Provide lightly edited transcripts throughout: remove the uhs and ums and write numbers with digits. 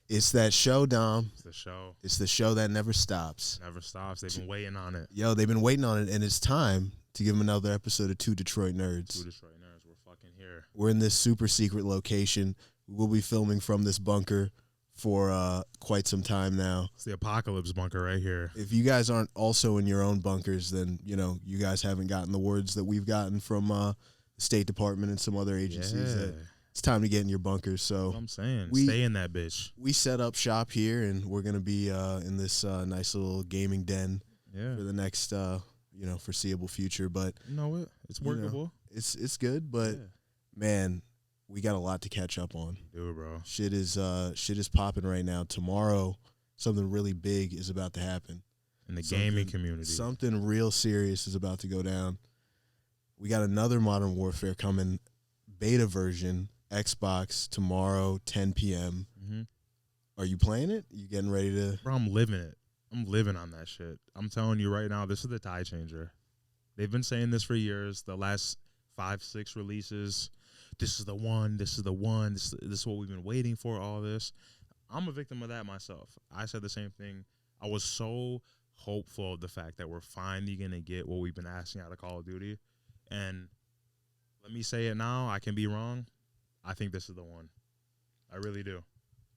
It's that show, Dom. It's the show. It's the show that never stops. Never stops. They've been waiting on it. Yo, they've been waiting on it, and it's time to give them another episode of Two Detroit Nerds. Two Detroit Nerds, we're fucking here. We're in this super secret location. We'll be filming from this bunker for quite some time now. It's the apocalypse bunker right here. If you guys aren't also in your own bunkers, then, you know, you guys haven't gotten the words that we've gotten from the State Department and some other agencies that it's time to get in your bunkers. So that's what I'm saying. Stay in that bitch. We set up shop here, and we're going to be in this nice little gaming den for the next, foreseeable future. But you know what? It's workable. It's good, but, man, we got a lot to catch up on. Dude, bro. Shit is popping right now. Tomorrow, something really big is about to happen. In the gaming community. Something real serious is about to go down. We got another Modern Warfare coming, beta version, Xbox, tomorrow, 10 p.m. Mm-hmm. Are you playing it? You getting ready to? Bro, I'm living it. I'm living on that shit. I'm telling you right now, this is the tide changer. They've been saying this for years. The last 5-6 releases, this is the one, this is the one, this is what we've been waiting for, all this. I'm a victim of that myself. I said the same thing. I was so hopeful of the fact that we're finally going to get what we've been asking out of Call of Duty. And let me say it now, I can be wrong. I think this is the one. I really do.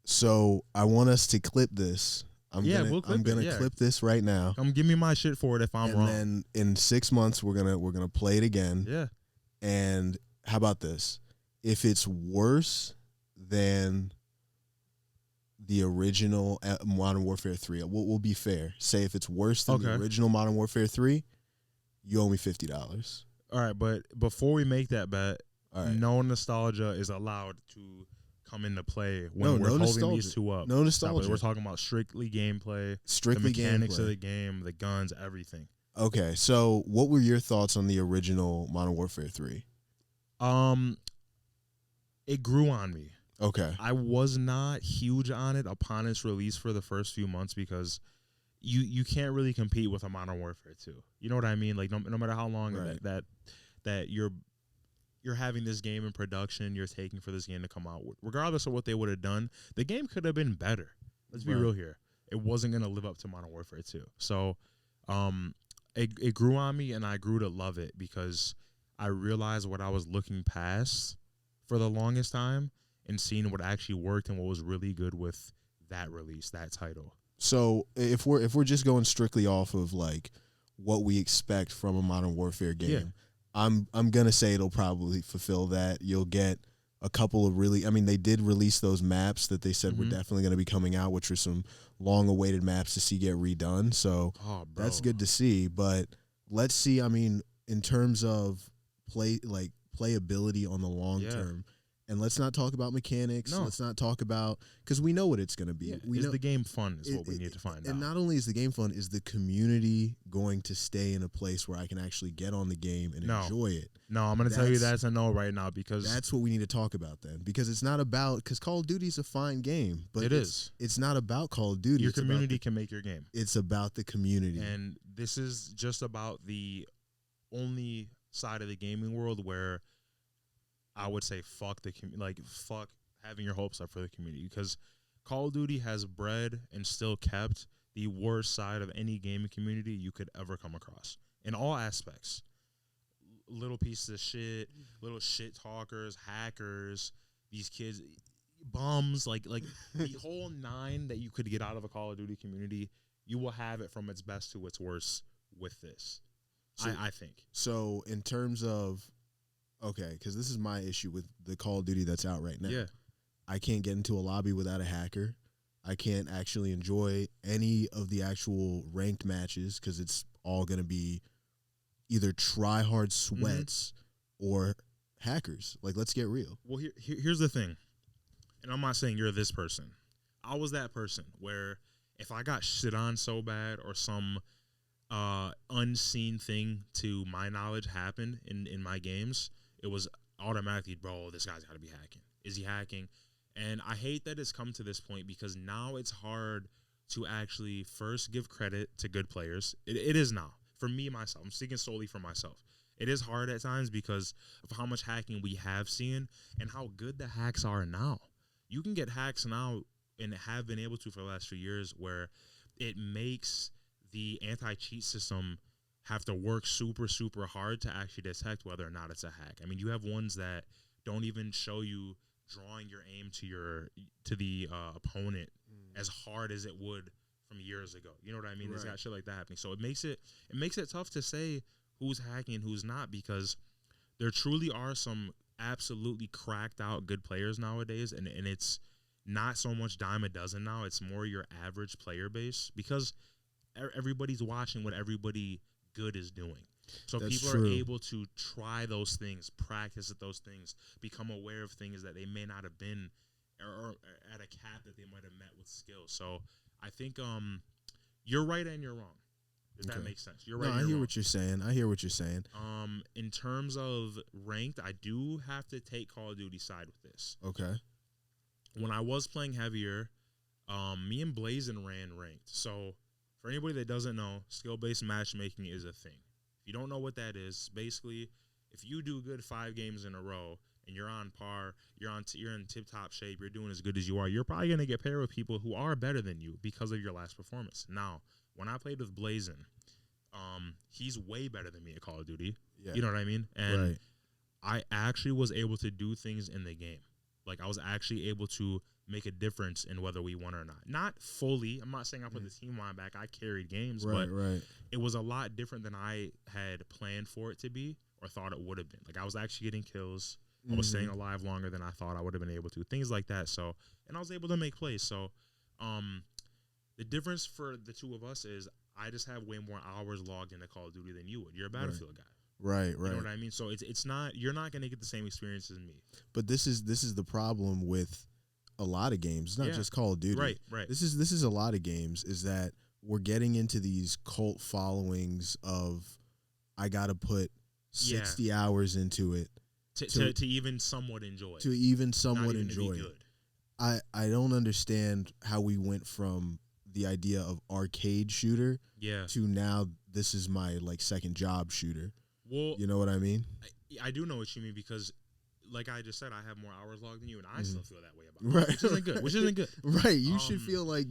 So I want us to clip this. I'm gonna clip this right now. Come give me my shit for it if I'm wrong. And then in 6 months we're gonna play it again. Yeah. And how about this? If it's worse than the original Modern Warfare 3, we'll be fair. Say if it's worse than the original Modern Warfare 3, you owe me $50. All right, but before we make that bet, no nostalgia is allowed to come into play when we're holding these two up. No nostalgia. We're talking about strictly gameplay, the mechanics of the game, the guns, everything. Okay, so what were your thoughts on the original Modern Warfare 3? It grew on me. Okay. I was not huge on it upon its release for the first few months because you can't really compete with a Modern Warfare 2. You know what I mean? Like no matter how long that you're having this game in production, you're taking for this game to come out, regardless of what they would have done, the game could have been better. Let's be real here. It wasn't going to live up to Modern Warfare 2. So it grew on me, and I grew to love it because I realized what I was looking past for the longest time and seeing what actually worked and what was really good with that release, that title. So if we're just going strictly off of like what we expect from a Modern Warfare game, I'm gonna say it'll probably fulfill that. You'll get a couple of they did release those maps that they said were definitely gonna be coming out, which were some long-awaited maps to see get redone. So that's good to see. But let's see. I mean, in terms of playability on the long term. And let's not talk about mechanics. No. Let's not talk about because we know what it's going to be. Yeah. Is the game fun is what we need to find out. And not only is the game fun, is the community going to stay in a place where I can actually get on the game and enjoy it? No, I'm going to tell you that's a no right now because that's what we need to talk about then. Because it's not about because Call of Duty is a fine game, but it's not about Call of Duty. Your community can make your game. It's about the community, and this is just about the only side of the gaming world where I would say fuck having your hopes up for the community because Call of Duty has bred and still kept the worst side of any gaming community you could ever come across in all aspects. Little pieces of shit, little shit talkers, hackers, these kids, bums, like the whole nine that you could get out of a Call of Duty community, you will have it from its best to its worst with this. So, I think. So in terms of okay, because this is my issue with the Call of Duty that's out right now. Yeah. I can't get into a lobby without a hacker. I can't actually enjoy any of the actual ranked matches because it's all going to be either try-hard sweats or hackers. Like, let's get real. Well, here's the thing, and I'm not saying you're this person. I was that person where if I got shit on so bad or some unseen thing to my knowledge happened in my games, it was automatically, bro, this guy's got to be hacking. Is he hacking? And I hate that it's come to this point because now it's hard to actually first give credit to good players. It is now. For me, myself, I'm speaking solely for myself. It is hard at times because of how much hacking we have seen and how good the hacks are now. You can get hacks now and have been able to for the last few years, where it makes the anti-cheat system have to work super, super hard to actually detect whether or not it's a hack. I mean, you have ones that don't even show you drawing your aim to the opponent as hard as it would from years ago. You know what I mean? It's got shit like that happening. So it makes it tough to say who's hacking and who's not, because there truly are some absolutely cracked out good players nowadays, and it's not so much dime a dozen now. It's more your average player base, because everybody's watching what everybody good is doing. So That's people true. are able to try those things, practice at those things, become aware of things that they may not have been, or at a cap that they might have met with skill. So I think you're right and you're wrong. If that makes sense. You're right. No, I hear what you're saying. In terms of ranked, I do have to take Call of Duty side with this. Okay. When I was playing heavier, me and Blazin ran ranked. So for anybody that doesn't know, skill-based matchmaking is a thing. If you don't know what that is, basically, if you do good 5 games in a row and you're on par, you're in tip-top shape, you're doing as good as you are, you're probably going to get paired with people who are better than you because of your last performance. Now, when I played with Blazin, he's way better than me at Call of Duty. Yeah. You know what I mean? And I actually was able to do things in the game. Like, I was actually able to make a difference in whether we won or not. Not fully. I'm not saying I put the team on back. I carried games, but it was a lot different than I had planned for it to be or thought it would have been. Like, I was actually getting kills. I was staying alive longer than I thought I would have been able to. Things like that. So, and I was able to make plays. So, the difference for the two of us is I just have way more hours logged into Call of Duty than you would. You're a Battlefield guy. Right. You know what I mean? So it's not, you're not going to get the same experience as me. But this is the problem with a lot of games. It's not just Call of Duty. Right. This is a lot of games, is that we're getting into these cult followings of, I got to put 60 hours into it to even somewhat enjoy. To even somewhat enjoy it. I don't understand how we went from the idea of arcade shooter to now this is my second job shooter. Well, you know what I mean? I do know what you mean, because like I just said, I have more hours logged than you, and I still feel that way about it. Which isn't good. Right. You should feel like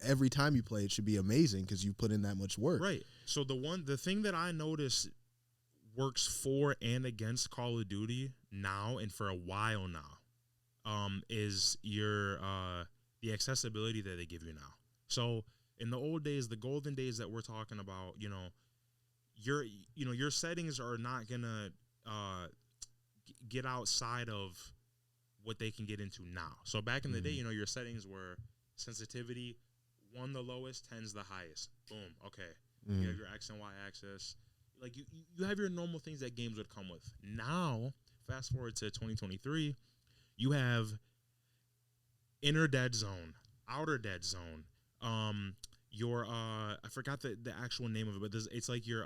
every time you play it should be amazing because you put in that much work. Right. So the thing that I notice works for and against Call of Duty now and for a while now is the accessibility that they give you now. So in the old days, the golden days that we're talking about, your settings are not gonna get outside of what they can get into now. So back in the day, your settings were sensitivity 1 the lowest, 10's the highest. Boom. Okay. You have your X and Y axis. Like you have your normal things that games would come with. Now, fast forward to 2023, you have inner dead zone, outer dead zone. Your I forgot the actual name of it, but it's like your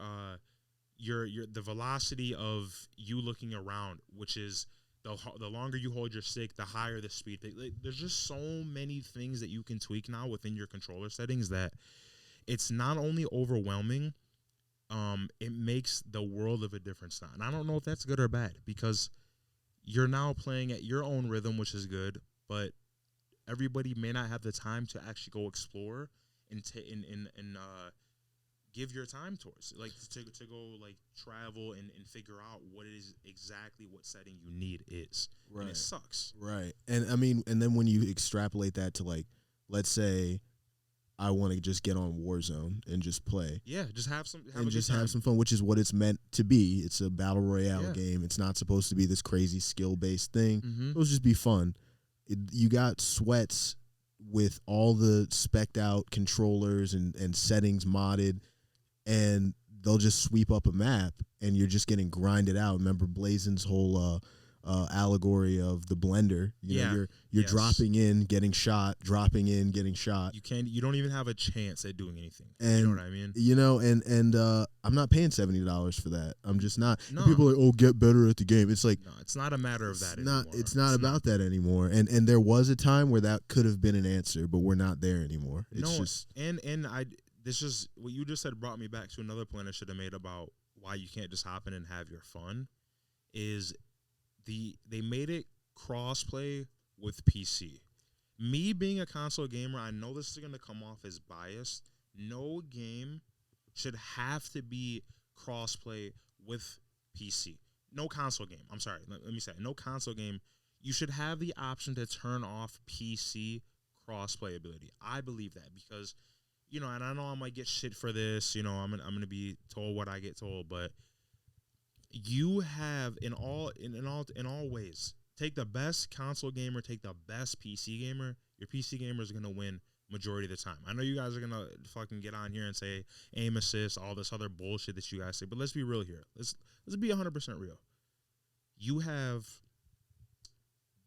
the velocity of you looking around, which is the longer you hold your stick, the higher the speed. There's just so many things that you can tweak now within your controller settings that it's not only overwhelming, it makes the world of a difference now. And I don't know if that's good or bad, because you're now playing at your own rhythm, which is good, but everybody may not have the time to actually go explore and give your time towards, to go travel and figure out what it is exactly what setting you need is. Right. And it sucks. Right. And I mean, and then when you extrapolate that to let's say I want to just get on Warzone and just play. Yeah, just have some fun, which is what it's meant to be. It's a battle royale game. It's not supposed to be this crazy skill-based thing. It'll just be fun. You got sweats with all the spec'd out controllers and settings modded, and they'll just sweep up a map, and you're just getting grinded out. Remember Blazin's whole allegory of the blender? You're dropping in, getting shot, dropping in, getting shot. You don't even have a chance at doing anything. And, you know what I mean? And I'm not paying $70 for that. I'm just not. No. People are like, oh, get better at the game. It's like, no, it's not a matter of that anymore. It's not about that anymore. And there was a time where that could have been an answer, but we're not there anymore. It's just this is what you just said brought me back to another point I should have made about why you can't just hop in and have your fun. Is they made it cross-play with PC. Me being a console gamer, I know this is going to come off as biased. No game should have to be crossplay with PC. No console game. I'm sorry. Let me say it. No console game. You should have the option to turn off PC crossplay ability. I believe that because, you know, and I know I might get shit for this. You know, I'm gonna be told what I get told, but you have in all ways. Take the best console gamer, take the best PC gamer. Your PC gamer is gonna win majority of the time. I know you guys are gonna fucking get on here and say aim assist, all this other bullshit that you guys say, but let's be real here. Let's be 100% real. You have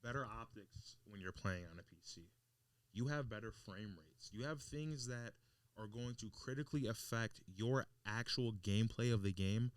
better optics when you're playing on a PC. You have better frame rates. You have things that are going to critically affect your actual gameplay of the game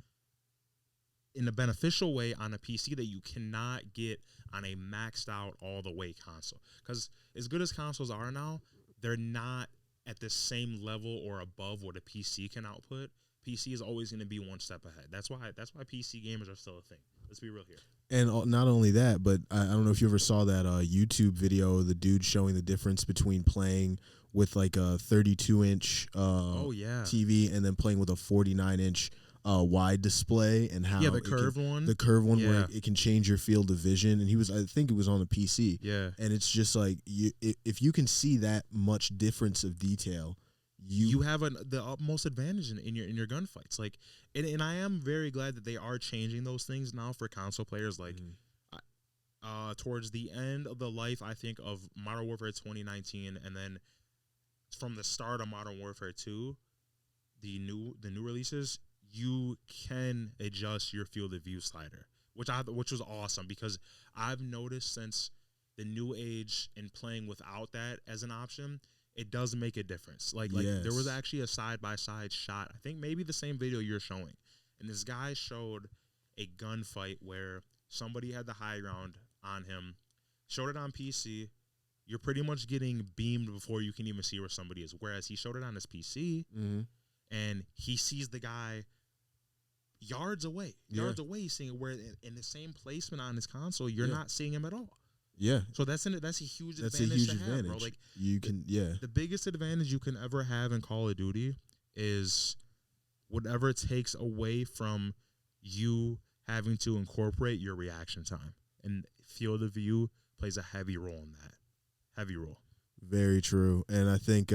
in a beneficial way on a PC that you cannot get on a maxed out all the way console. Because as good as consoles are now, they're not at the same level or above what a PC can output. PC is always going to be one step ahead. That's why PC gamers are still a thing. Let's be real here. And not only that, but I don't know if you ever saw that YouTube video of the dude showing the difference between playing with like a 32-inch TV and then playing with a 49-inch wide display, and how the curved one where it can change your field of vision. And I think it was on the PC. Yeah. And it's just like, if you can see that much difference of detail, you have the utmost advantage in your gunfights. Like, and I am very glad that they are changing those things now for console players. Like, towards the end of the life, I think, of Modern Warfare 2019, and then from the start of Modern Warfare 2, the new releases, you can adjust your field of view slider, which was awesome, because I've noticed since the new age and playing without that as an option, it does make a difference. Like there was actually a side-by-side shot, I think maybe the same video you're showing, and this guy showed a gunfight where somebody had the high ground on him, showed it on PC. You're pretty much getting beamed before you can even see where somebody is, whereas he showed it on his PC, and he sees the guy yards away, seeing it, where in the same placement on his console, you're not seeing him at all. Yeah. So that's a huge advantage to have, bro. Like, you can, the biggest advantage you can ever have in Call of Duty is whatever it takes away from you having to incorporate your reaction time, and field of view plays a heavy role in that. Heavy role. Very true. And I think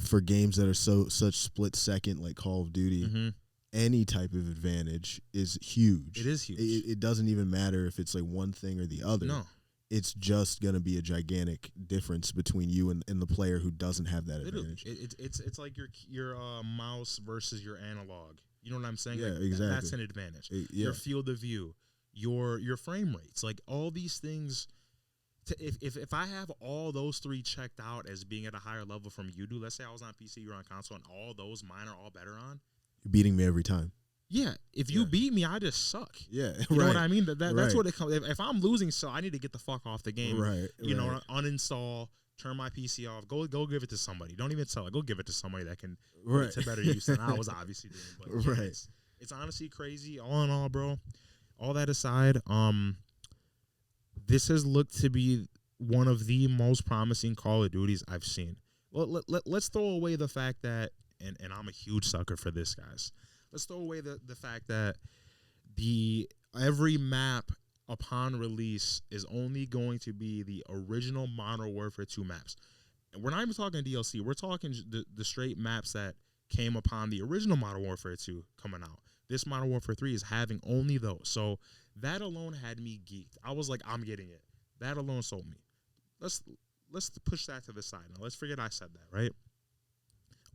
for games that are such split second, like Call of Duty, any type of advantage is huge. It is huge. It doesn't even matter if it's like one thing or the other. No. It's just going to be a gigantic difference between you and the player who doesn't have that advantage. It's like your mouse versus your analog. You know what I'm saying? Yeah, like, exactly. That's an advantage. Your field of view, your frame rates, like all these things. If I have all those three checked out as being at a higher level from you do, let's say I was on PC, you're on console, and all those mine are all better on. You're beating me every time. Yeah, if you beat me, I just suck. Yeah, you know what I mean. That's what it comes. If I'm losing, so I need to get the fuck off the game. Right. You know, uninstall, turn my PC off, go give it to somebody. Don't even sell it. Go give it to somebody that can put it to better use than I was obviously doing. But it's honestly crazy. All in all, bro. All that aside, this has looked to be one of the most promising Call of Duties I've seen. Well, let's throw away the fact that, and I'm a huge sucker for this, guys. Let's throw away the fact that every map upon release is only going to be the original Modern Warfare 2 maps. And we're not even talking DLC. We're talking the straight maps that came upon the original Modern Warfare 2 coming out. This Modern Warfare 3 is having only those. So that alone had me geeked. I was like, I'm getting it. That alone sold me. Let's push that to the side now. Let's forget I said that, right?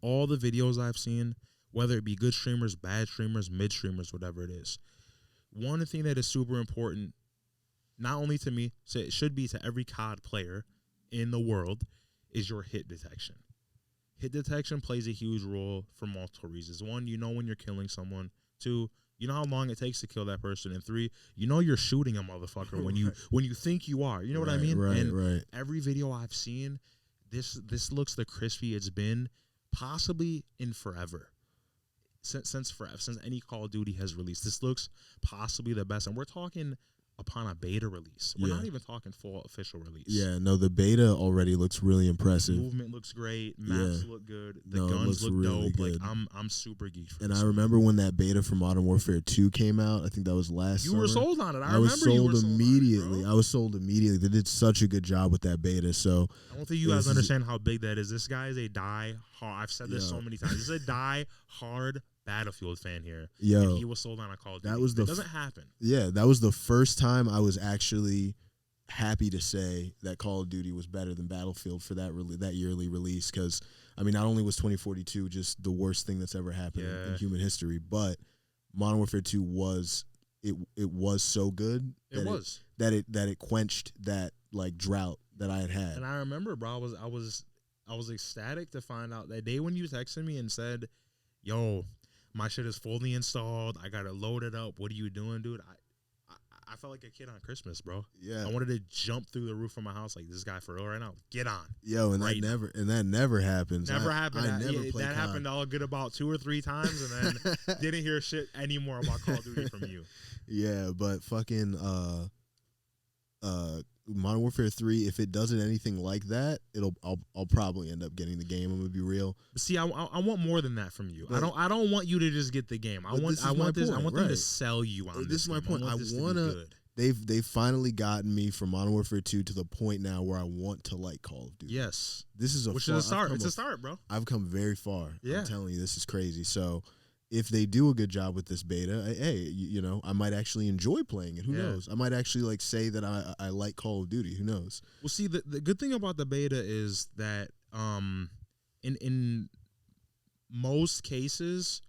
All the videos I've seen, whether it be good streamers, bad streamers, mid streamers, whatever it is, one thing that is super important, not only to me, so it should be to every COD player in the world, is your hit detection. Hit detection plays a huge role for multiple reasons. One, you know when you're killing someone. Two, you know how long it takes to kill that person. And three, you know you're shooting a motherfucker when you think you are. You know what I mean? Right. Every video I've seen, this looks the crispy it's been possibly in forever. Since any Call of Duty has released. This looks possibly the best. And we're talking upon a beta release. We're not even talking full official release. Yeah, no, the beta already looks really impressive. Movement looks great. Maps look good. The No, guns look really dope. good. Like I'm super geeked for and this. I remember when that beta for Modern Warfare 2 came out. I think that was last You summer. were sold on it. I was remember sold you were immediately. sold on it, bro. I was sold immediately. They did such a good job with that beta. So I don't think you guys understand how big that is. This guy is a die hard. I've said this so many times. He's a die hard Battlefield fan here. Yo, and he was sold on a Call of Duty. That doesn't happen. Yeah, that was the first time I was actually happy to say that Call of Duty was better than Battlefield for that yearly release. Because I mean, not only was 2042 just the worst thing that's ever happened in human history, but Modern Warfare 2 was so good that it quenched that like drought that I had. And I remember, bro, I was ecstatic to find out that day when you texted me and said, "Yo, my shit is fully installed. I got it loaded up. What are you doing, dude?" I felt like a kid on Christmas, bro. Yeah, I wanted to jump through the roof of my house like, this guy for real right now. Get on. Yo, and right that never happens. Never happened. That happened all good about 2 or 3 times, and then didn't hear shit anymore about Call of Duty from you. Yeah, but fucking Modern Warfare 3, if it doesn't anything like that, I'll probably end up getting the game. I'm gonna be real. But see, I want more than that from you. But I don't want you to just get the game. I want them to sell you on this. This is my point. I wanna. They've finally gotten me from Modern Warfare 2 to the point now where I want to like Call of Duty. Yes, this is which is a start. It's a start, bro. I've come very far. Yeah, I'm telling you, this is crazy. So if they do a good job with this beta, hey, you know, I might actually enjoy playing it. Who knows? I might actually like say that I like Call of Duty. Who knows? Well, see, the good thing about the beta is that in most cases,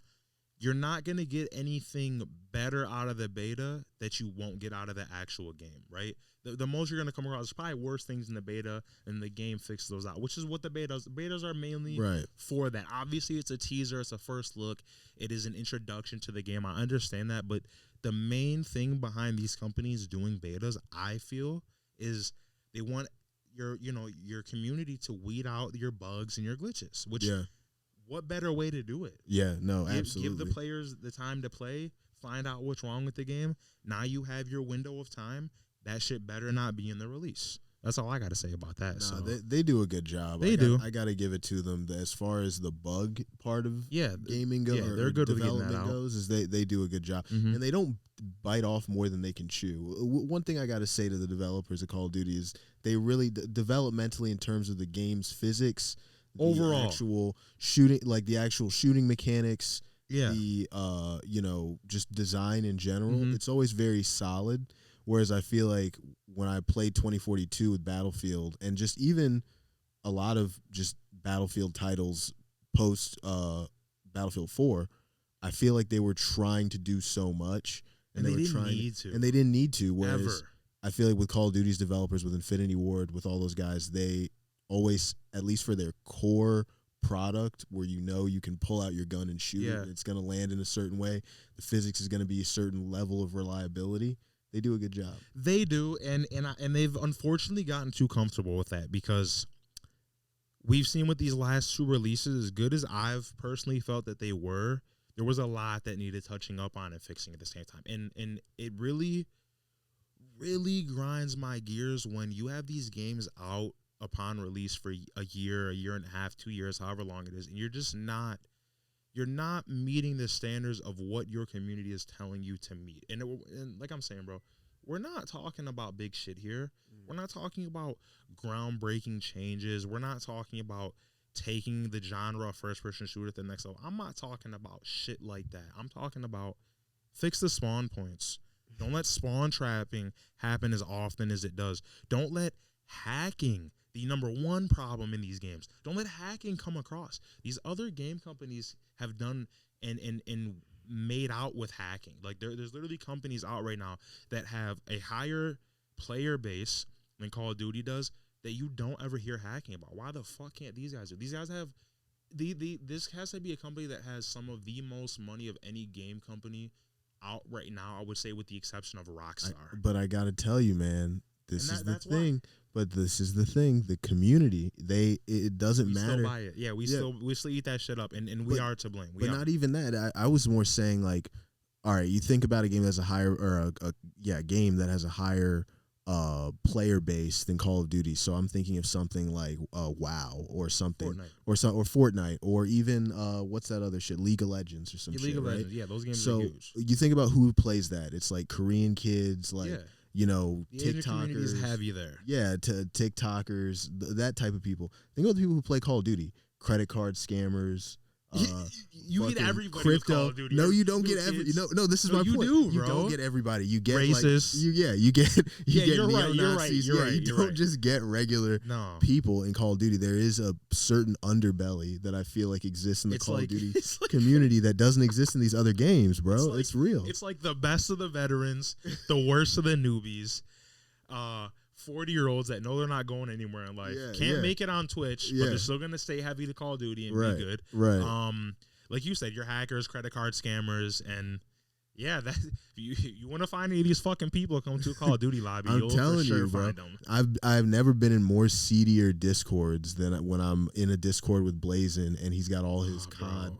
you're not going to get anything better out of the beta that you won't get out of the actual game, right? The most you're going to come across is probably worse things in the beta, and the game fixes those out, which is what the betas are mainly for that. Obviously, it's a teaser. It's a first look. It is an introduction to the game. I understand that, but the main thing behind these companies doing betas, I feel, is they want your community to weed out your bugs and your glitches, which what better way to do it? Yeah, no, absolutely. Give the players the time to play, find out what's wrong with the game. Now you have your window of time. That shit better not be in the release. That's all I got to say about that. Nah, so they do a good job. I got to give it to them. As far as the bug part of gaming goes, they're good with development goes, is they do a good job, and they don't bite off more than they can chew. One thing I got to say to the developers of Call of Duty is they really developmentally, in terms of the game's physics, overall, the actual shooting mechanics, the just design in general, it's always very solid. Whereas I feel like when I played 2042 with Battlefield, and just even a lot of just Battlefield titles post Battlefield 4, I feel like they were trying to do so much, and they didn't need to. Whereas I feel like with Call of Duty's developers, with Infinity Ward, with all those guys, they always, at least for their core product, where you can pull out your gun and shoot it, and it's going to land in a certain way, the physics is going to be a certain level of reliability. They do a good job. They do, and they've unfortunately gotten too comfortable with that, because we've seen with these last 2 releases, as good as I've personally felt that they were, there was a lot that needed touching up on and fixing at the same time. And it really, really grinds my gears when you have these games out upon release for a year and a half, 2 years, however long it is, and you're not meeting the standards of what your community is telling you to meet. And like I'm saying, bro, we're not talking about big shit here. We're not talking about groundbreaking changes. We're not talking about taking the genre of first-person shooter to the next level. I'm not talking about shit like that. I'm talking about fix the spawn points. Don't let spawn trapping happen as often as it does. Don't let hacking, the number one problem in these games, don't let hacking come across. These other game companies have done and made out with hacking. Like there's literally companies out right now that have a higher player base than Call of Duty does that you don't ever hear hacking about. Why the fuck can't these guys do? These guys have this has to be a company that has some of the most money of any game company out right now, I would say, with the exception of Rockstar. But I gotta tell you, man, this is the thing. Why. But this is the thing. The community, it doesn't matter. Still buy it. Yeah, we still eat that shit up, and we are to blame. But not even that. I was more saying, like, all right, you think about a game that's a higher or a game that has a higher player base than Call of Duty. So I'm thinking of something like WoW or something Fortnite. or Fortnite or even what's that other shit? League of Legends or some shit. League of right? Legends, yeah, those games So are huge. you think about who plays that. It's like Korean kids, like you know, the Asian TikTokers. community is heavy there. Yeah, to TikTokers, that type of people. Think about the people who play Call of Duty, credit card scammers. You get everybody crypto. with Call of Duty. No, you don't get every. No, this is my you point. do, bro. You don't get everybody. You get racist. Like, you get you're neo-Nazis. right. You don't just get regular people in Call of Duty. There is a certain underbelly that I feel like exists in the Call of Duty community that doesn't exist in these other games, bro. It's real. It's like the best of the veterans, the worst of the newbies. 40-year-olds that know they're not going anywhere in life, can't make it on Twitch, but they're still gonna stay heavy to Call of Duty and be good. Right. Like you said, you're hackers, credit card scammers, and that you want to find any of these fucking people come to a Call of Duty lobby, I'm telling you, bro. I've never been in more seedier discords than when I'm in a Discord with Blazin and he's got all his COD.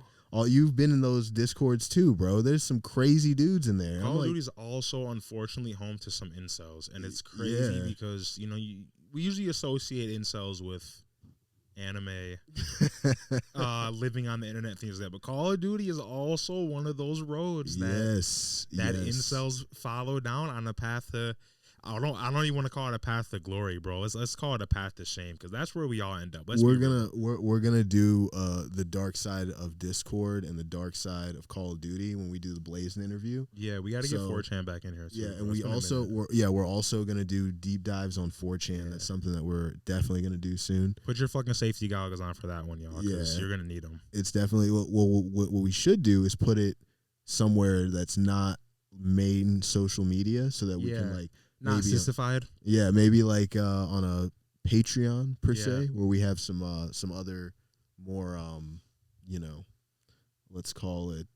You've been in those Discords too, bro. There's some crazy dudes in there. Call of Duty is also unfortunately home to some incels, and it's crazy because we usually associate incels with anime, living on the internet, things like that. But Call of Duty is also one of those roads that incels follow down on a path to. I don't even want to call it a path to glory, bro. Let's call it a path to shame, because that's where we all end up. We're gonna do the dark side of Discord and the dark side of Call of Duty when we do the Blazin interview. Yeah, we got to get 4chan back in here too. Yeah, and we're also gonna do deep dives on 4chan. Yeah. That's something that we're definitely gonna do soon. Put your fucking safety goggles on for that one, y'all, because you're gonna need them. It's definitely what we should do is put it somewhere that's not main social media, so that we can like. Not sissified. Maybe like on a Patreon per se, where we have some other more let's call it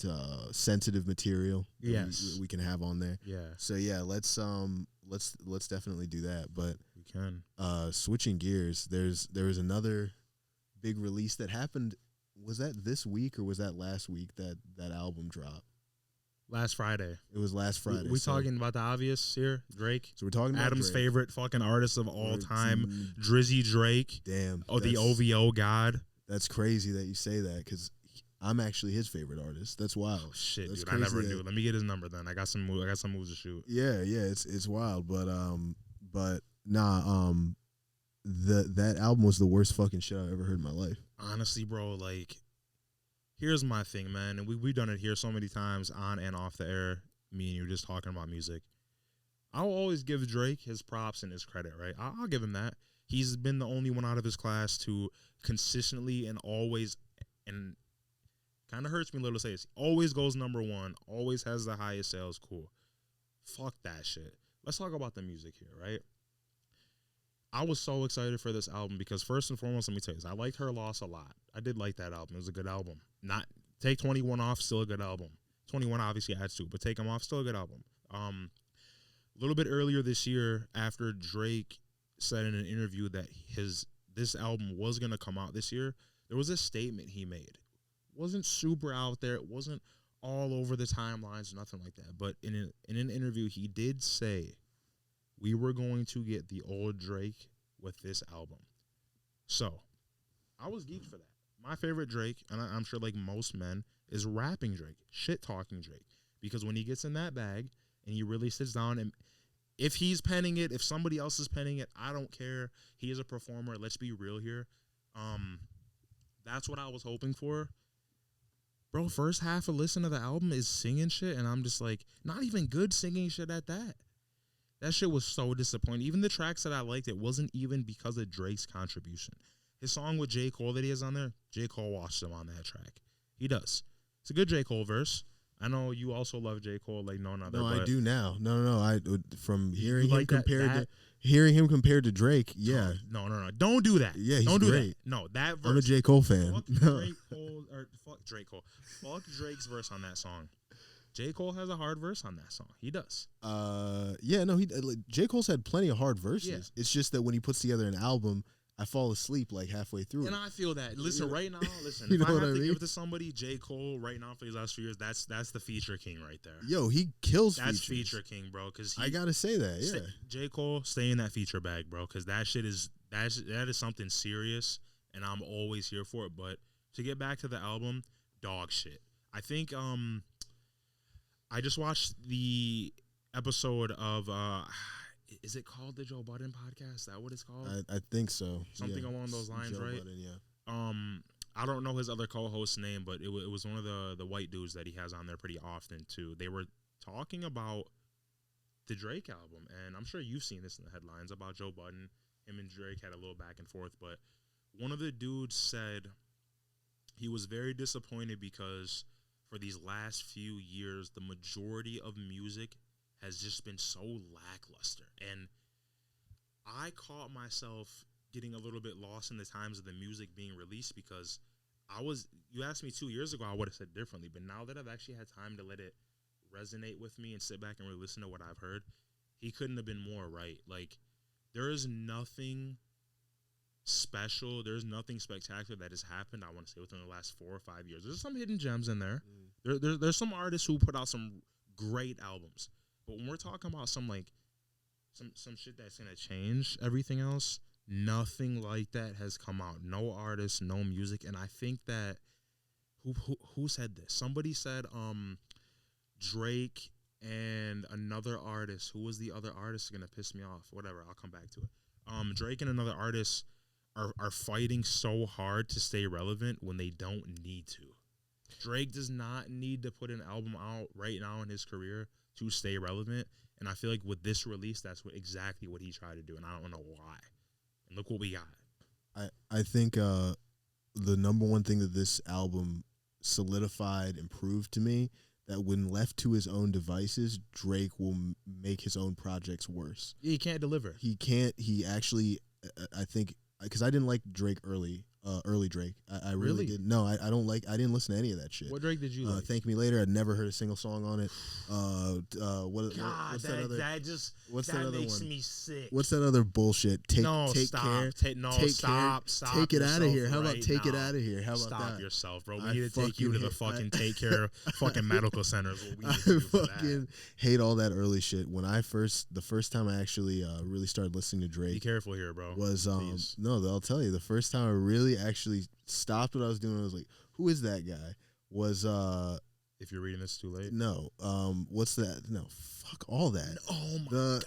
sensitive material. We can have on there. Yeah. So let's definitely do that. But we can. Switching gears, there was another big release that happened. Was that this week or was that last week that album dropped? Last Friday. It was last Friday. We talking about the obvious here, Drake. So we're talking about Adam's Drake. favorite fucking artist of all time, Drizzy Drake. Damn. Oh, the OVO god. That's crazy that you say that, because I'm actually his favorite artist. That's wild. Oh shit, dude! I never knew. Let me get his number then. I got some moves to shoot. Yeah, it's wild, but nah, that album was the worst fucking shit I ever heard in my life. Honestly, bro, like. Here's my thing, man, and we've done it here so many times on and off the air, me and you just talking about music. I'll always give Drake his props and his credit, right? I'll give him that. He's been the only one out of his class to consistently and always, and kind of hurts me a little to say this, always goes number one, always has the highest sales, cool. Fuck that shit. Let's talk about the music here, right? I was so excited for this album because first and foremost, let me tell you this. I liked Her Loss a lot. I did like that album. It was a good album. Not take 21 off, still a good album. 21 obviously adds to it, but take them off, still a good album. A little bit earlier this year, after Drake said in an interview that this album was gonna come out this year, there was a statement he made. It wasn't super out there. It wasn't all over the timelines, nothing like that. But in an interview, he did say, we were going to get the old Drake with this album. So, I was geeked for that. My favorite Drake, and I'm sure like most men, is rapping Drake, shit-talking Drake. Because when he gets in that bag and he really sits down, and if he's penning it, if somebody else is penning it, I don't care. He is a performer. Let's be real here. That's what I was hoping for. Bro, first half of listen to the album is singing shit, and I'm just like, not even good singing shit at that. That shit was so disappointing. Even the tracks that I liked, it wasn't even because of Drake's contribution. His song with J. Cole that he has on there, J. Cole watched him on that track. He does. It's a good J. Cole verse. I know you also love J. Cole like none other. No, I do now. No. I from hearing him compared to Drake. Yeah. No. Don't do that. Yeah, he's don't do great. That. No, that verse. I'm a J. Cole fan. Fuck Drake Cole or fuck Drake Cole. Fuck Drake's verse on that song. J. Cole has a hard verse on that song. He does. J. Cole's had plenty of hard verses. Yeah. It's just that when he puts together an album, I fall asleep like halfway through. And I feel that. Listen, right now, listen. You if know I what have I to mean? give it to somebody, J. Cole, right now for these last few years, that's the feature king right there. Yo, he kills That's features. feature king, bro. Because I gotta say that, yeah. J. Cole, stay in that feature bag, bro. Because that shit is that is something serious, and I'm always here for it. But to get back to the album, dog shit. I think I just watched the episode of is it called the Joe Budden podcast? Is that what it's called? I think so. Something along those lines, Joe right? Budden, yeah. I don't know his other co-host's name, but it was one of the white dudes that he has on there pretty often too. They were talking about the Drake album, and I'm sure you've seen this in the headlines about Joe Budden. Him and Drake had a little back and forth, but one of the dudes said he was very disappointed because for these last few years, the majority of music has just been so lackluster. And I caught myself getting a little bit lost in the times of the music being released because you asked me 2 years ago, I would have said differently. But now that I've actually had time to let it resonate with me and sit back and really listen to what I've heard, he couldn't have been more right. Like, there is nothing special. There's nothing spectacular that has happened, I want to say, within the last 4 or 5 years. There's some hidden gems in there. There's some artists who put out some great albums. But when we're talking about some shit that's going to change everything else, nothing like that has come out. No artist, no music. And I think that, who said this? Somebody said Drake and another artist. Who was the other artist? Going to piss me off. Whatever, I'll come back to it. Drake and another artist are fighting so hard to stay relevant when they don't need to. Drake does not need to put an album out right now in his career to stay relevant. And I feel like with this release, that's exactly what he tried to do. And I don't know why. And look what we got. I think the number one thing that this album solidified and proved to me, that when left to his own devices, Drake will make his own projects worse. He can't deliver. He can't. He actually, I think, because I didn't like Drake early Drake. I really didn't. No, I don't like. I didn't listen to any of that shit. What Drake did you like? Thank Me Later. I'd never heard a single song on it. What's that other? What's that makes me sick. What's that other bullshit? Take care. Stop. Take it out of here. How about take it out of here? How about stop that? yourself, bro. We need to take you to the fucking take care fucking medical centers. What we need to do for that. Fucking hate all that early shit. When the first time I actually really started listening to Drake. Be careful here, bro. Was no, I'll tell you. The first time I really actually stopped what I was doing, I was like, who is that guy? Was if you're reading this too late. No. What's that? No, fuck all that. Oh my god,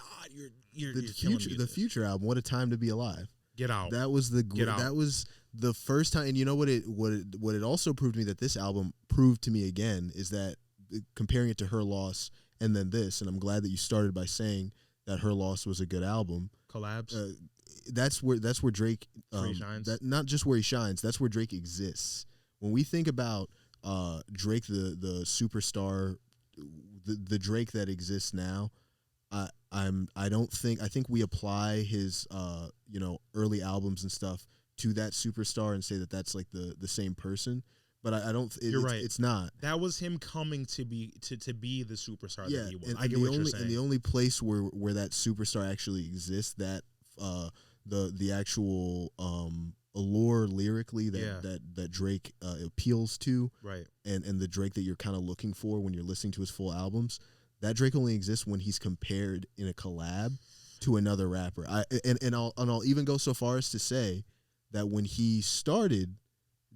you're killing me. The Future album, What a Time to Be Alive. Get out. That was that was the first time. And you know what it also proved to me, that this album proved to me again, is that comparing it to Her Loss and then this, and I'm glad that you started by saying that Her Loss was a good album. Collabs. That's where Drake shines. That not just where he shines. That's where Drake exists. When we think about Drake, the superstar, the Drake that exists now, I think we apply his early albums and stuff to that superstar and say that that's like the same person. But I don't. You're right. It's not. That was him coming to be the superstar that he was. And I get what you're saying. And the only place where that superstar actually exists, that the actual allure lyrically that Drake appeals to, right? And the Drake that you're kind of looking for when you're listening to his full albums, that Drake only exists when he's compared in a collab to another rapper. I'll even go so far as to say that when he started,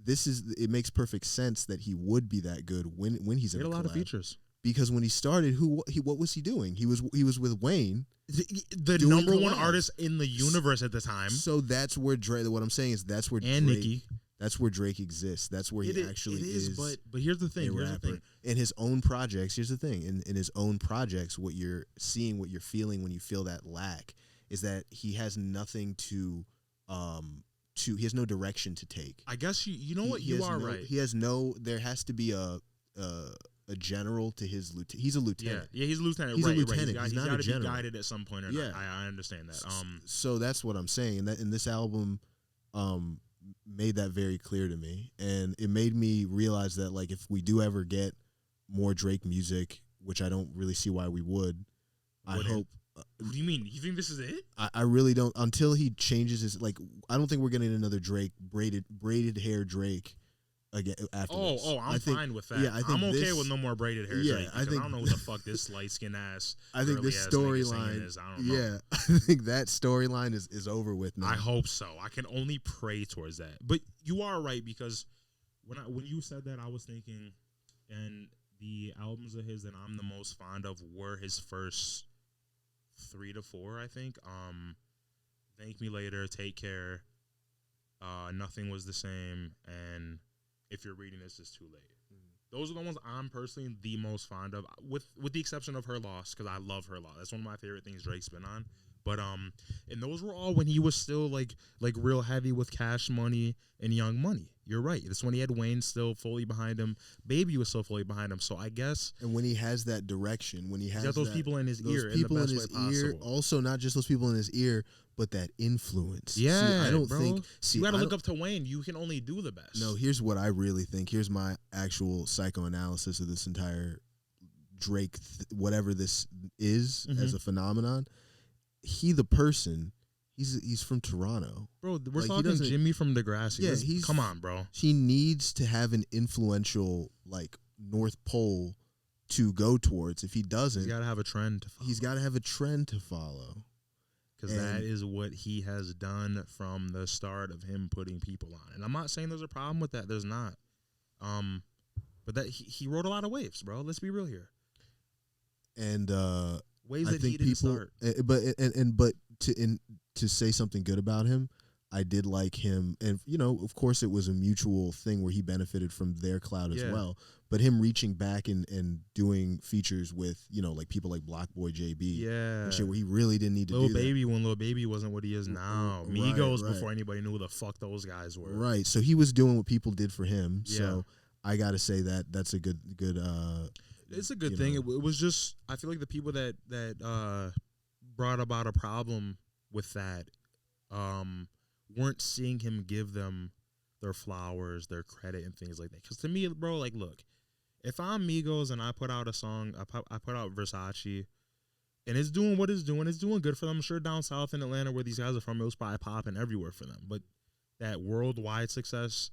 it makes perfect sense that he would be that good when he's in a collab. He had a lot of features. Because when he started, what was he doing? He was with Wayne, the number one artist in the universe at the time. So that's where Drake. What I'm saying is that's where Nicki. That's where Drake exists. That's where he actually is. But here's the thing. In his own projects, here's the thing. In his own projects, what you're seeing, what you're feeling when you feel that lack, is that he has nothing to he has no direction to take. I guess you know what, you are right. He has no. There has to be a general to his lieutenant. He's a lieutenant. Yeah, he's a lieutenant. He's right, a lieutenant. Right. He's not a general. Be guided at some point. I understand that. So that's what I'm saying. And this album, made that very clear to me, and it made me realize that, like, if we do ever get more Drake music, which I don't really see why we would, I hope What do you mean? You think this is it? I really don't. Until he changes his I don't think we're getting another Drake braided hair Drake again after this. I'm fine with that. Yeah, I think I'm okay with no more braided hair. Yeah, Drake, I don't know who the fuck this light skin ass. I think this storyline is. I don't know. Yeah, I think that storyline is over with now. I hope so. I can only pray towards that. But you are right, because when you said that, I was thinking, and the albums of his that I'm the most fond of were his first 3 to 4, I think. Thank Me Later, Take Care, Nothing Was the Same, and If You're Reading This, It's Too Late. Mm-hmm. Those are the ones I'm personally the most fond of, with the exception of Her Loss, because I love Her Loss. That's one of my favorite things Drake's been on. But and those were all when he was still like real heavy with Cash Money and Young Money. You're right. That's when he had Wayne still fully behind him. Baby was still fully behind him. So I guess. And when he has that direction, when he has got those people in his ear, people in the best in his way ear, possible. also not just those people in his ear, but that influence. Yeah, see, I don't bro. think. You got to look up to Wayne. You can only do the best. No, here's what I really think. Here's my actual psychoanalysis of this entire Drake, whatever this is as a phenomenon. He, the person, he's from Toronto, bro. We're talking Jimmy from Degrassi. Yeah, come on, bro. He needs to have an influential North Pole to go towards. If he doesn't, he's got to have a trend to follow. He's got to have a trend to follow. Because that is what he has done from the start of him putting people on. And I'm not saying there's a problem with that. There's not. But that he rode a lot of waves, bro. Let's be real here. And waves that he didn't start. But to say something good about him, I did like him, and of course, it was a mutual thing where he benefited from their clout as well. But him reaching back and doing features with people like Block Boy JB, and shit, where he really didn't need to do that. When Lil Baby wasn't what he is now, Migos before anybody knew who the fuck those guys were. Right, so he was doing what people did for him. Yeah. So I got to say that's a good. It's a good thing. It was just, I feel like the people that brought about a problem with that weren't seeing him give them their flowers, their credit, and things like that. Because to me, bro, look, if I'm Migos and I put out a song, I put out Versace, and it's doing what it's doing good for them. I'm sure down south in Atlanta, where these guys are from, it was probably popping everywhere for them. But that worldwide success,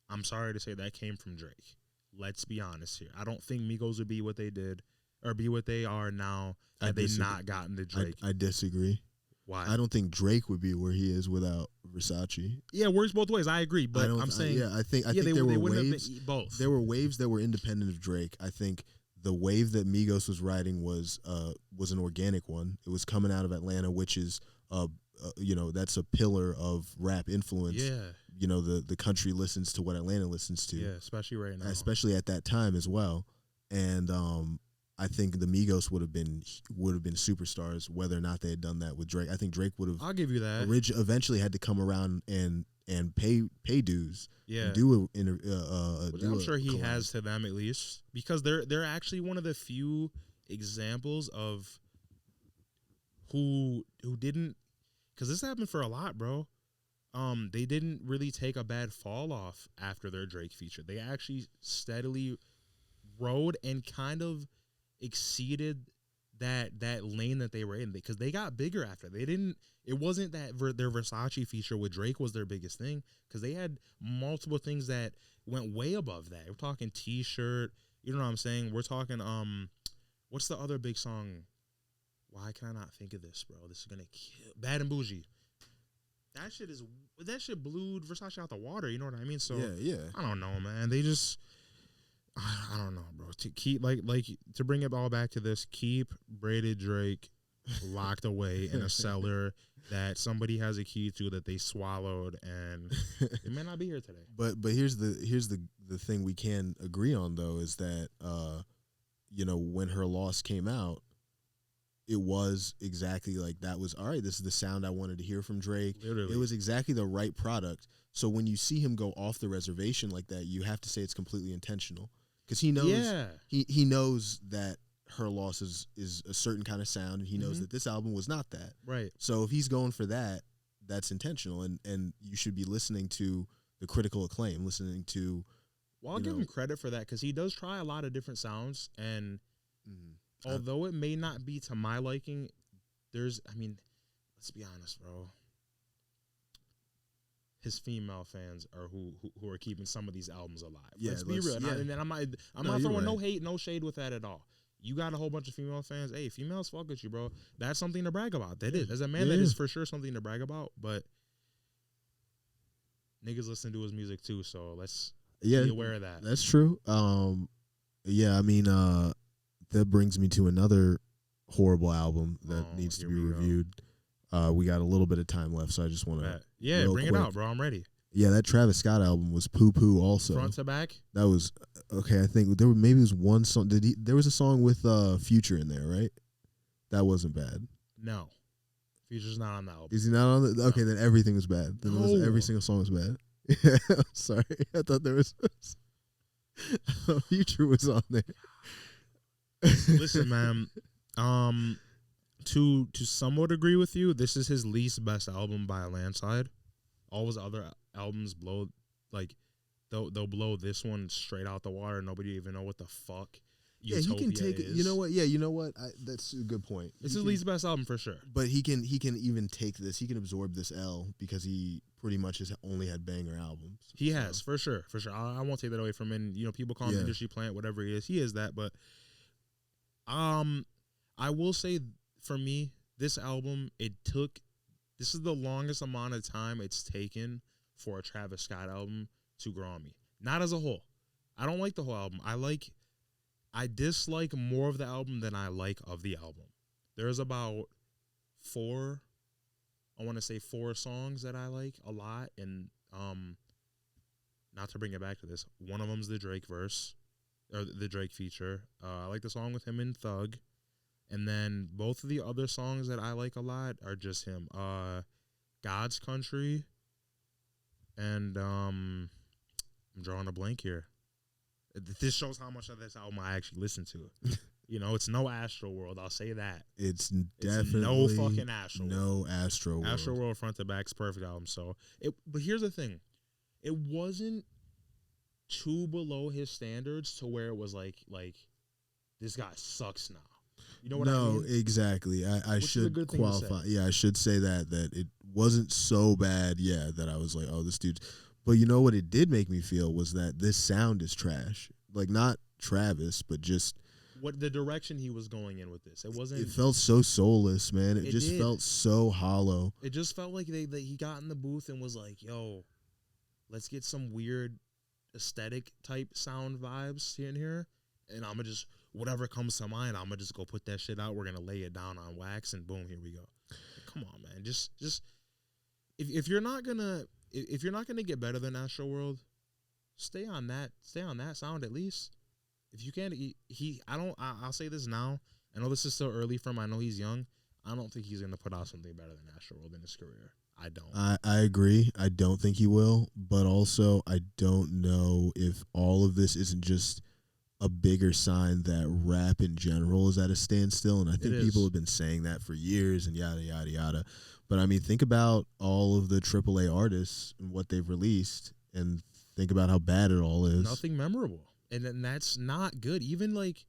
I'm sorry to say, that came from Drake. Let's be honest here. I don't think Migos would be what they did or be what they are now had they not gotten to Drake. I disagree. Why? I don't think Drake would be where he is without Versace. Yeah, it works both ways. I agree, but I'm saying I think there were waves. Both. There were waves that were independent of Drake. I think the wave that Migos was riding was an organic one. It was coming out of Atlanta, which is that's a pillar of rap influence. Yeah. The country listens to what Atlanta listens to. Yeah, especially right now. Especially at that time as well. And I think the Migos would have been superstars whether or not they had done that with Drake. I think Drake would have. I'll give you that. Eventually had to come around and pay dues. Yeah. I'm sure he has to them at least, because they're actually one of the few examples of who didn't, because this happened for a lot, bro. They didn't really take a bad fall off after their Drake feature. They actually steadily rode and kind of exceeded that lane that they were in, because they got bigger after. It wasn't that their Versace feature with Drake was their biggest thing, because they had multiple things that went way above that. We're talking T-shirt, you know what I'm saying? We're talking what's the other big song? Why can I not think of this, bro? This is gonna kill. Bad and Bougie. That shit blew Versace out the water. You know what I mean? So yeah. I don't know, man. They just, I don't know, bro. To keep to bring it all back to this, keep braided Drake locked away in a cellar that somebody has a key to that they swallowed, and it may not be here today. But here's the thing we can agree on, though, is that when Her Loss came out, it was exactly that was, all right, this is the sound I wanted to hear from Drake. Literally. It was exactly the right product. So when you see him go off the reservation like that, you have to say it's completely intentional, because he knows he knows that Her Loss is a certain kind of sound, and he knows that this album was not that. Right. So if he's going for that, that's intentional, and you should be listening to the critical acclaim, listening to. Well, I'll give him credit for that, because he does try a lot of different sounds, and although it may not be to my liking, I mean, let's be honest, bro. His female fans are who are keeping some of these albums alive. Yeah, let's be real. Yeah. And I'm not throwing no hate, no shade with that at all. You got a whole bunch of female fans. Hey, females fuck with you, bro. That's something to brag about. That is. As a man, that is for sure something to brag about. But niggas listen to his music too, so let's be aware of that. That's true. Yeah, I mean, that brings me to another horrible album that needs to be reviewed. We got a little bit of time left, so I just want to bring it out, bro. I'm ready. Yeah, that Travis Scott album was poo poo. Also, front to back. That was okay. I think maybe it was one song. There was a song with Future in there, right? That wasn't bad. No, Future's not on the album. Is he not on the? Okay, then everything was bad. Then every single song was bad. Yeah, sorry, I thought there was Future was on there. Listen, man. To somewhat agree with you, this is his least best album by a landslide. All his other albums blow, like they'll blow this one straight out the water. Nobody even know what the fuck. Utopia he can take it. You know what? Yeah, you know what? That's a good point. It's his least best album for sure. But he can even take this. He can absorb this L because he pretty much has only had banger albums. He has for sure. I won't take that away from him. You know, people call him industry plant, whatever he is. He is that. But I will say for me, this album this is the longest amount of time it's taken for a Travis Scott album to grow on me. Not as a whole. I don't like the whole album. I dislike more of the album than I like of the album. There's about four songs that I like a lot, and not to bring it back to this, one of them's the Drake verse, or the Drake feature. I like the song with him and Thug. And then both of the other songs that I like a lot are just him. God's Country and I'm drawing a blank here. This shows how much of this album I actually listen to. You know, it's no Astro World, I'll say that. It's definitely no fucking Astro World. No Astro World. Astro World front to back's perfect album. But here's the thing. It wasn't too below his standards to where it was like this guy sucks now. You know what I mean? No, exactly. I should qualify. Yeah, I should say that it wasn't so bad, that I was like, oh, this dude's... But you know what it did make me feel was that this sound is trash. Like, not Travis, but just... What the direction he was going in with this. It wasn't... It felt so soulless, man. It just felt so hollow. It just felt like he got in the booth and was like, yo, let's get some weird aesthetic type sound vibes here and here. And I'm going to just... Whatever comes to mind, I'm gonna just go put that shit out. We're gonna lay it down on wax, and boom, here we go. Come on, man. Just if you're not gonna get better than Astro World, stay on that sound at least. If you can't, I'll say this now. I know this is still early for him. I know he's young. I don't think he's gonna put out something better than Astro World in his career. I don't. I agree. I don't think he will, but also I don't know if all of this isn't just a bigger sign that rap in general is at a standstill, and I think people have been saying that for years and yada, yada, yada. But, I mean, think about all of the AAA artists and what they've released, and think about how bad it all is. Nothing memorable. And that's not good. Even, like,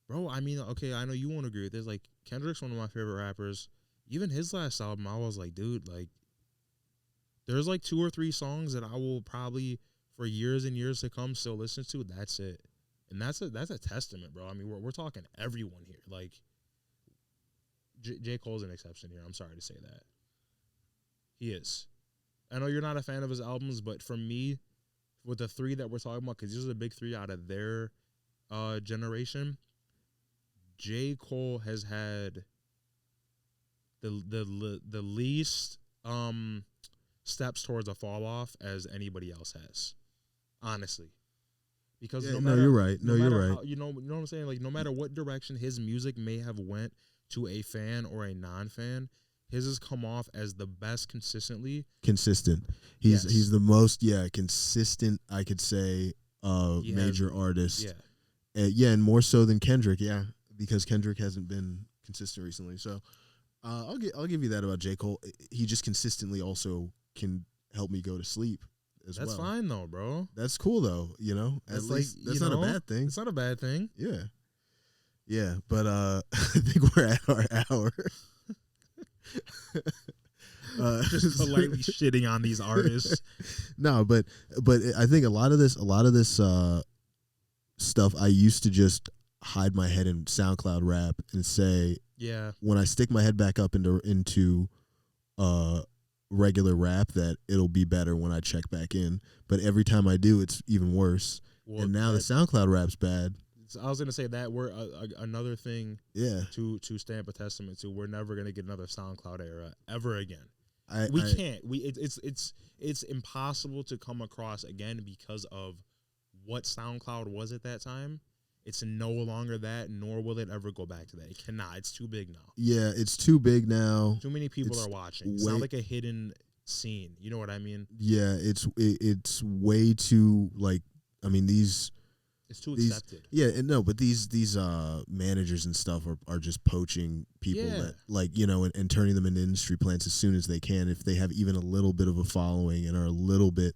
bro, I mean, okay, I know you won't agree with this. Like, Kendrick's one of my favorite rappers. Even his last album, I was like, dude, like, there's, like, 2 or 3 songs that I will probably... for years and years to come, still listen to. That's it, and that's a testament, bro. I mean, we're talking everyone here. Like, J. Cole's an exception here. I'm sorry to say that. He is. I know you're not a fan of his albums, but for me, with the 3 that we're talking about, because these are the big 3 out of their generation, J. Cole has had the least steps towards a fall off as anybody else has. Honestly, because no matter, you're right. How, you know what I'm saying. Like, no matter what direction his music may have went to a fan or a non-fan, his has come off as the best consistently. Consistent. He's the most consistent. I could say major artist. And more so than Kendrick. Yeah, because Kendrick hasn't been consistent recently. So I'll give you that about J. Cole. He just consistently also can help me go to sleep. That's fine though, bro. That's cool though, you know. At least that's not a bad thing. It's not a bad thing. Yeah. Yeah, but I think we're at our hour. Just politely shitting on these artists. No, but I think a lot of this stuff I used to just hide my head in SoundCloud rap and say, yeah, when I stick my head back up into regular rap, that it'll be better when I check back in. But every time I do, it's even worse. Well, and now the SoundCloud rap's bad. I was gonna say that we're another thing. Yeah. To stamp a testament to, we're never gonna get another SoundCloud era ever again. We can't. It's impossible to come across again because of what SoundCloud was at that time. It's no longer that, nor will it ever go back to that. It cannot. It's too big now. Yeah, it's too big now. Too many people are watching. It's not like a hidden scene. You know what I mean? Yeah, it's way too, like, I mean, it's too accepted. Yeah, and no, but these managers and stuff are just poaching people that, like, you know, and turning them into industry plants as soon as they can, if they have even a little bit of a following and are a little bit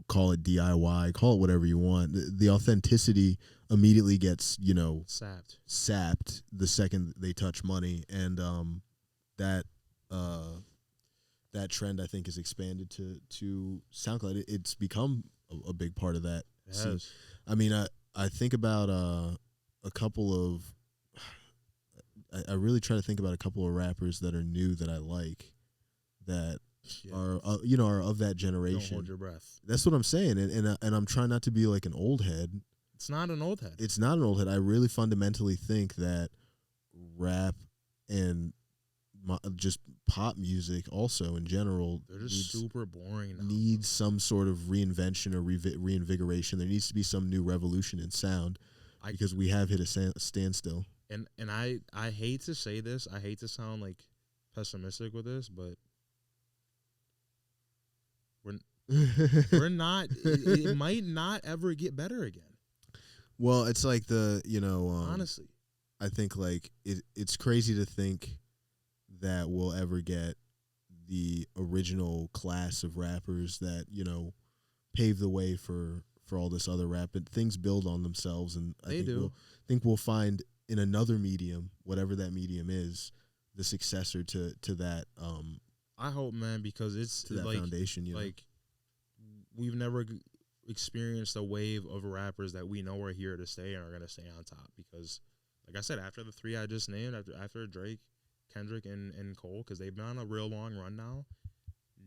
call it DIY, call it whatever you want. The authenticity immediately gets, you know, sapped the second they touch money, and that trend, I think, is expanded to SoundCloud. It's become a big part of that. I mean, I think about a couple of. I really try to think about a couple of rappers that are new that I like, that are are of that generation. Don't hold your breath. That's what I'm saying, and I'm trying not to be like an old head. It's not an old head. It's not an old head. I really fundamentally think that rap and just pop music also in general, they're just super boring now. Needs some sort of reinvention or reinvigoration. There needs to be some new revolution in sound, because we have hit a standstill. And I hate to say this, I hate to sound like pessimistic with this, but we're not. It might not ever get better again. Well, it's like honestly, I think like it's crazy to think that we'll ever get the original class of rappers that, you know, pave the way for all this other rap, and things build on themselves, and I think we'll find in another medium, whatever that medium is, the successor to that. I hope, man, because it's to that like, foundation. You know? We've never experienced a wave of rappers that we know are here to stay and are going to stay on top. Because, like I said, after the three I just named, after Drake, Kendrick, and Cole, because they've been on a real long run now,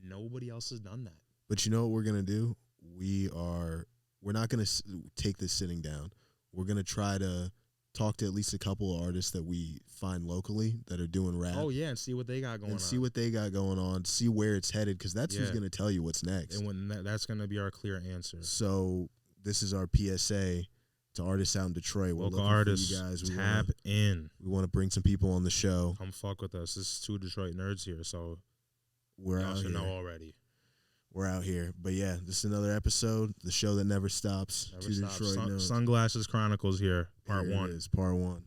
nobody else has done that. But you know what we're going to do? We're not going to take this sitting down. We're going to try to talk to at least a couple of artists that we find locally that are doing rap. Oh, yeah, and see what they got going on. See what they got going on, see where it's headed, because that's who's going to tell you what's next. And that's going to be our clear answer. So this is our PSA to artists out in Detroit. We're local artists, for you guys. Tap in. We want to bring some people on the show. Come fuck with us. This is two Detroit nerds here, so we're out here. Know already. We're out here. But yeah, this is another episode, the show that never stops. Detroit nerds. Sunglasses Chronicles here, part 1. It is, part 1.